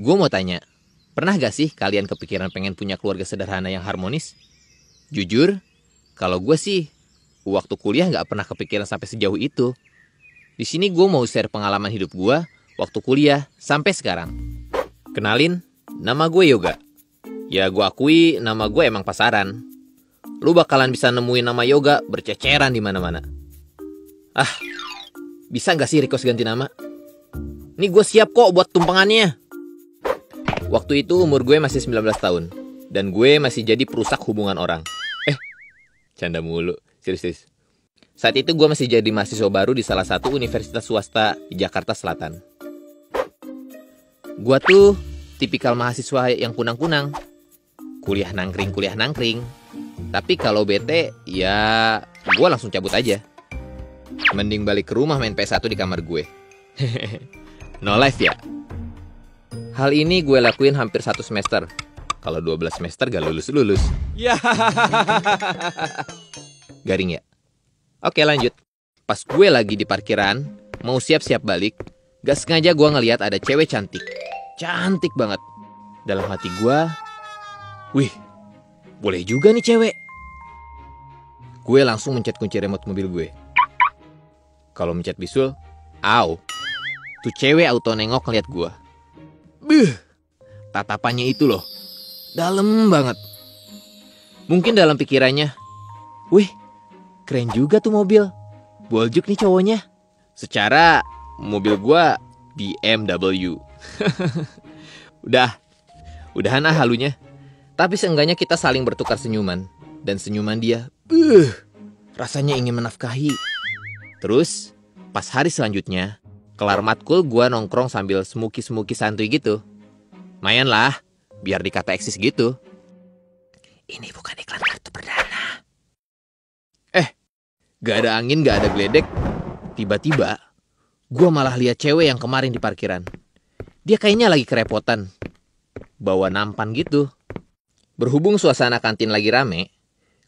Gue mau tanya, pernah gak sih kalian kepikiran pengen punya keluarga sederhana yang harmonis? Jujur, kalau gue sih, waktu kuliah gak pernah kepikiran sampai sejauh itu. Di sini gue mau share pengalaman hidup gue waktu kuliah sampai sekarang. Kenalin, nama gue Yoga. Ya gue akui nama gue emang pasaran. Lu bakalan bisa nemuin nama Yoga berceceran di mana-mana. Bisa gak sih request ganti nama? Nih gue siap kok buat tumpengannya. Waktu itu umur gue masih 19 tahun. Dan gue masih jadi perusak hubungan orang. Canda mulu, serius. Saat itu gue masih jadi mahasiswa baru di salah satu universitas swasta di Jakarta Selatan. Gue tuh tipikal mahasiswa yang kunang-kunang. Kuliah nangkring. Tapi kalau bete, ya gue langsung cabut aja. Mending balik ke rumah main PS1 di kamar gue. No life ya. Hal ini gue lakuin hampir 1 semester. Kalau 12 semester gak lulus-lulus. Ya. Garing ya? Oke lanjut. Pas gue lagi di parkiran, mau siap-siap balik, gak sengaja gue ngeliat ada cewek cantik. Cantik banget. Dalam hati gue, wih, boleh juga nih cewek. Gue langsung mencet kunci remote mobil gue. Kalau mencet bisul, tuh cewek auto nengok ngeliat gue. Tatapannya itu loh, dalam banget. Mungkin dalam pikirannya, wih, keren juga tuh mobil. Boljuk nih cowoknya. Secara mobil gua BMW. Udahan halunya. Tapi seenggaknya kita saling bertukar senyuman. Dan senyuman dia, rasanya ingin menafkahi. Terus, pas hari selanjutnya, kelar matkul gua nongkrong sambil semuki-semuki santuy gitu. Mayan lah, biar dikata eksis gitu. Ini bukan iklan kartu perdana. Gak ada angin, gak ada geledek. Tiba-tiba, gue malah lihat cewek yang kemarin di parkiran. Dia kayaknya lagi kerepotan. Bawa nampan gitu. Berhubung suasana kantin lagi rame,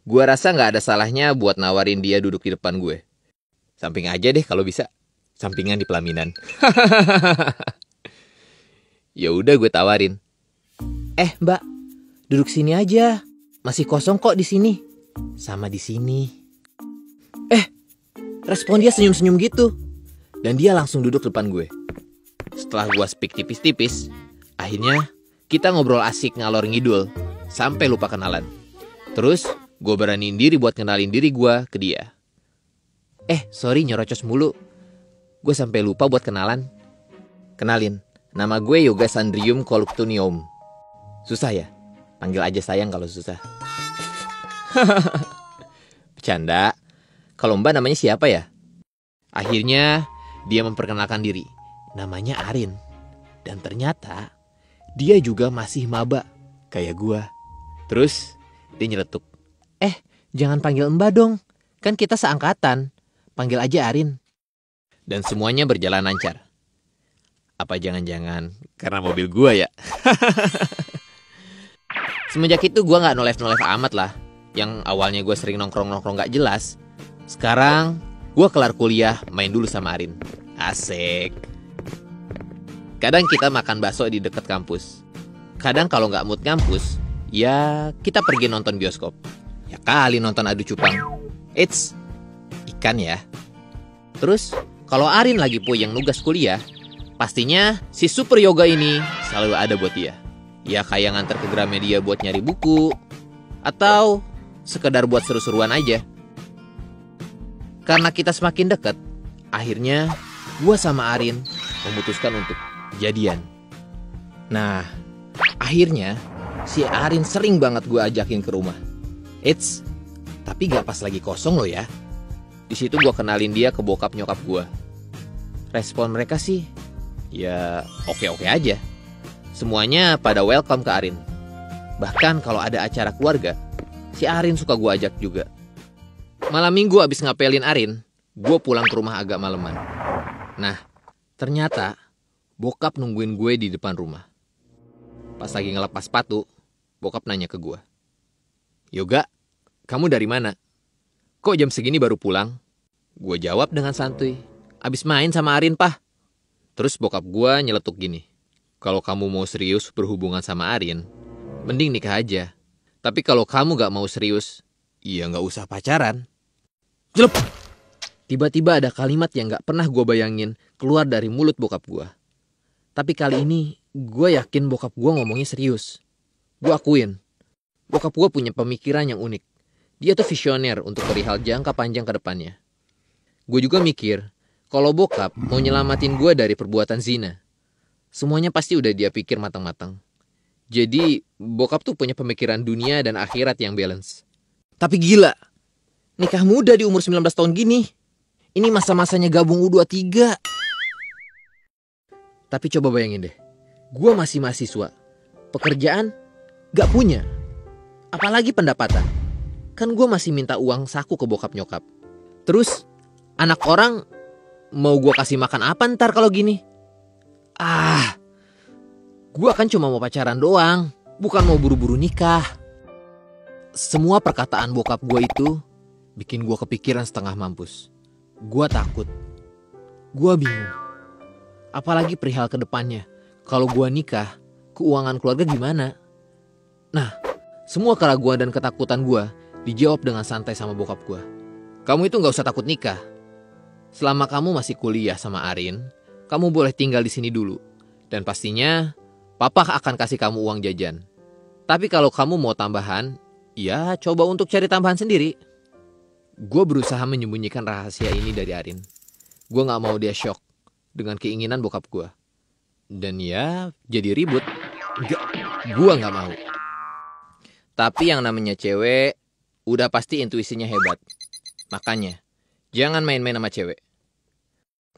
gue rasa gak ada salahnya buat nawarin dia duduk di depan gue. Samping aja deh kalau bisa. Sampingan di pelaminan. Ya udah gue tawarin. Mbak, duduk sini aja. Masih kosong kok di sini. Sama di sini. Respon dia senyum-senyum gitu. Dan dia langsung duduk depan gue. Setelah gue speak tipis-tipis, akhirnya kita ngobrol asik ngalor ngidul sampai lupa kenalan. Terus gue beraniin diri buat kenalin diri gue ke dia. Sorry nyorocos mulu. Gue sampai lupa buat kenalan. Kenalin, nama gue Yoga Sandrium Koluptunium. Susah ya? Panggil aja sayang kalau susah. Bercanda. Kalau Mbak namanya siapa ya? Akhirnya dia memperkenalkan diri. Namanya Arin. Dan ternyata dia juga masih maba kayak gua. Terus dia nyeletuk. Jangan panggil Mbak dong. Kan kita seangkatan. Panggil aja Arin. Dan semuanya berjalan lancar. Apa jangan-jangan karena mobil gua ya? Semenjak itu gua gak nolef-nolef amat lah. Yang awalnya gua sering nongkrong-nongkrong gak jelas. Sekarang, gue kelar kuliah main dulu sama Arin. Asik. Kadang kita makan bakso di dekat kampus. Kadang kalau nggak mood kampus, ya kita pergi nonton bioskop. Ya kali nonton adu cupang. Ikan ya. Terus, kalau Arin lagi puyeng nugas kuliah, pastinya si super yoga ini selalu ada buat dia. Ya kayak nganter ke Gramedia buat nyari buku. Atau sekedar buat seru-seruan aja. Karena kita semakin dekat, akhirnya gue sama Arin memutuskan untuk jadian. Nah, akhirnya si Arin sering banget gue ajakin ke rumah. Tapi gak pas lagi kosong loh ya. Di situ gue kenalin dia ke bokap nyokap gue. Respon mereka sih, ya oke-oke aja. Semuanya pada welcome ke Arin. Bahkan kalau ada acara keluarga, si Arin suka gue ajak juga. Malam minggu abis ngapelin Arin, gue pulang ke rumah agak maleman. Nah, ternyata bokap nungguin gue di depan rumah. Pas lagi ngelepas sepatu, bokap nanya ke gue. Yoga, kamu dari mana? Kok jam segini baru pulang? Gue jawab dengan santuy. Abis main sama Arin, Pah. Terus bokap gue nyeletuk gini. Kalau kamu mau serius berhubungan sama Arin, mending nikah aja. Tapi kalau kamu gak mau serius, ya gak usah pacaran. Jelep! Tiba-tiba ada kalimat yang gak pernah gue bayangin keluar dari mulut bokap gue. Tapi kali ini gue yakin bokap gue ngomongnya serius. Gue akuin, bokap gue punya pemikiran yang unik. Dia tuh visioner untuk perihal jangka panjang ke depannya. Gue juga mikir, kalau bokap mau nyelamatin gue dari perbuatan zina, semuanya pasti udah dia pikir matang-matang. Jadi bokap tuh punya pemikiran dunia dan akhirat yang balance. Tapi gila, nikah muda di umur 19 tahun gini. Ini masa-masanya gabung U23. Tapi coba bayangin deh, gue masih mahasiswa, pekerjaan gak punya, apalagi pendapatan. Kan gue masih minta uang saku ke bokap nyokap. Terus anak orang mau gue kasih makan apa ntar kalau gini? Gue kan cuma mau pacaran doang, bukan mau buru-buru nikah. Semua perkataan bokap gue itu bikin gue kepikiran setengah mampus. Gue takut, gue bingung. Apalagi perihal ke depannya. Kalau gue nikah, keuangan keluarga gimana? Nah, semua keraguan dan ketakutan gue dijawab dengan santai sama bokap gue. Kamu itu gak usah takut nikah. Selama kamu masih kuliah sama Arin, kamu boleh tinggal di sini dulu. Dan pastinya papa akan kasih kamu uang jajan. Tapi kalau kamu mau tambahan, ya coba untuk cari tambahan sendiri. Gue berusaha menyembunyikan rahasia ini dari Arin. Gue gak mau dia shock dengan keinginan bokap gue. Dan ya jadi ribut. Gue gak mau. Tapi yang namanya cewek udah pasti intuisinya hebat. Makanya jangan main-main sama cewek.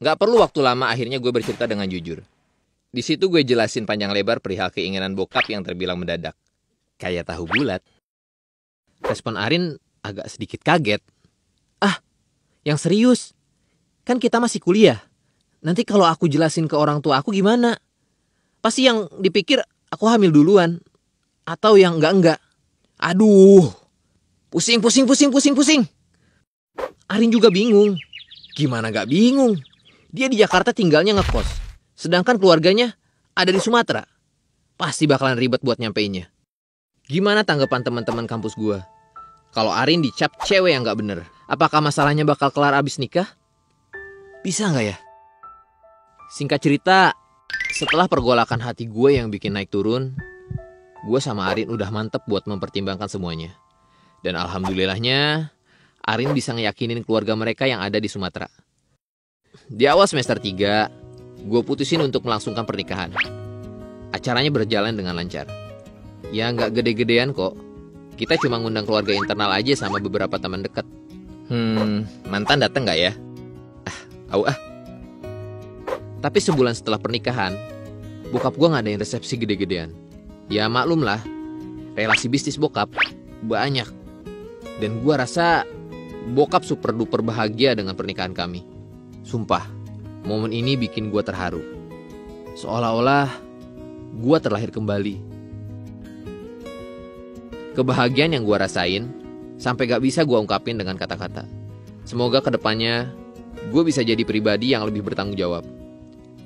Gak perlu waktu lama akhirnya gue bercerita dengan jujur. Di situ gue jelasin panjang lebar perihal keinginan bokap yang terbilang mendadak. Kayak tahu bulat. Respon Arin agak sedikit kaget. Yang serius? Kan kita masih kuliah. Nanti kalau aku jelasin ke orang tua aku gimana? Pasti yang dipikir aku hamil duluan. Atau yang enggak. Aduh. Pusing. Arin juga bingung. Gimana gak bingung? Dia di Jakarta tinggalnya ngekos. Sedangkan keluarganya ada di Sumatera. Pasti bakalan ribet buat nyampeinnya. Gimana tanggapan teman-teman kampus gua? Kalau Arin dicap cewek yang gak bener, apakah masalahnya bakal kelar abis nikah? Bisa gak ya? Singkat cerita, setelah pergolakan hati gue yang bikin naik turun, gue sama Arin udah mantep buat mempertimbangkan semuanya. Dan alhamdulillahnya, Arin bisa ngeyakinin keluarga mereka yang ada di Sumatera. Di awal semester 3, gue putusin untuk melangsungkan pernikahan. Acaranya berjalan dengan lancar. Ya nggak gede-gedean kok. Kita cuma ngundang keluarga internal aja sama beberapa teman dekat. Mantan dateng nggak ya? Tapi sebulan setelah pernikahan, bokap gue ngadain resepsi gede-gedean. Ya maklum lah, relasi bisnis bokap banyak. Dan gue rasa bokap super duper bahagia dengan pernikahan kami. Sumpah, momen ini bikin gue terharu. Seolah-olah gue terlahir kembali. Kebahagiaan yang gue rasain sampai gak bisa gue ungkapin dengan kata-kata. Semoga kedepannya gue bisa jadi pribadi yang lebih bertanggung jawab.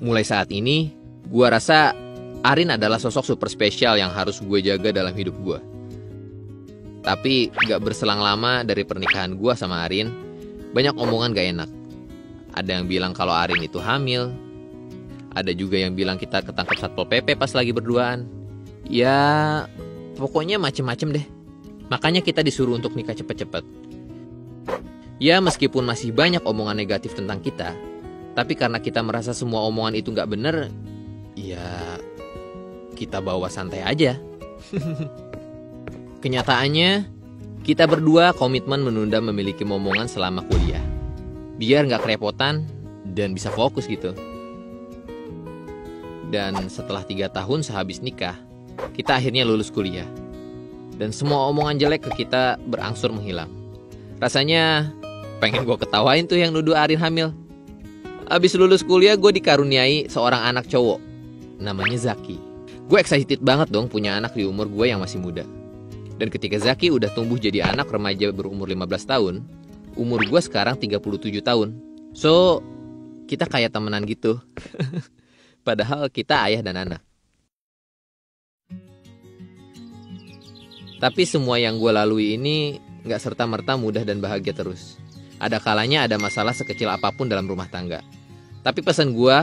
Mulai saat ini, gue rasa Arin adalah sosok super spesial yang harus gue jaga dalam hidup gue. Tapi gak berselang lama dari pernikahan gue sama Arin, banyak omongan gak enak. Ada yang bilang kalau Arin itu hamil. Ada juga yang bilang kita ketangkep Satpol PP pas lagi berduaan. Ya, pokoknya macem-macem deh. Makanya kita disuruh untuk nikah cepet-cepet. Ya meskipun masih banyak omongan negatif tentang kita, tapi karena kita merasa semua omongan itu gak bener, ya kita bawa santai aja. Kenyataannya, kita berdua komitmen menunda memiliki momongan selama kuliah. Biar gak kerepotan dan bisa fokus gitu. Dan setelah 3 tahun sehabis nikah, kita akhirnya lulus kuliah. Dan semua omongan jelek ke kita berangsur menghilang. Rasanya pengen gue ketawain tuh yang nuduh Arin hamil. Abis lulus kuliah gue dikaruniai seorang anak cowok. Namanya Zaki. Gue excited banget dong punya anak di umur gue yang masih muda. Dan ketika Zaki udah tumbuh jadi anak remaja berumur 15 tahun, umur gue sekarang 37 tahun. So, kita kayak temenan gitu. Padahal kita ayah dan anak. Tapi semua yang gue lalui ini gak serta-merta mudah dan bahagia terus. Ada kalanya ada masalah sekecil apapun dalam rumah tangga. Tapi pesan gue,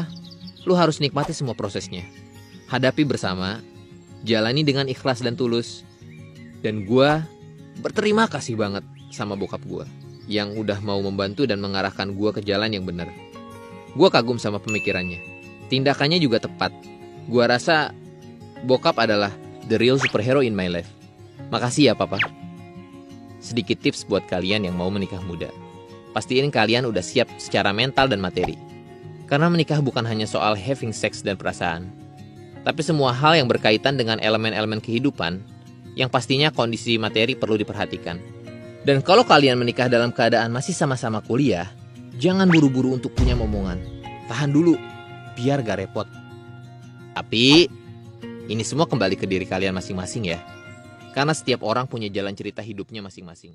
lu harus nikmati semua prosesnya. Hadapi bersama, jalani dengan ikhlas dan tulus. Dan gue berterima kasih banget sama bokap gue yang udah mau membantu dan mengarahkan gue ke jalan yang benar. Gue kagum sama pemikirannya. Tindakannya juga tepat. Gue rasa bokap adalah the real superhero in my life. Makasih ya papa. Sedikit tips buat kalian yang mau menikah muda. Pastiin kalian udah siap secara mental dan materi. Karena menikah bukan hanya soal having sex dan perasaan. Tapi semua hal yang berkaitan dengan elemen-elemen kehidupan yang pastinya kondisi materi perlu diperhatikan. Dan kalau kalian menikah dalam keadaan masih sama-sama kuliah, jangan buru-buru untuk punya momongan. Tahan dulu, biar gak repot. Tapi, ini semua kembali ke diri kalian masing-masing ya. Karena setiap orang punya jalan cerita hidupnya masing-masing.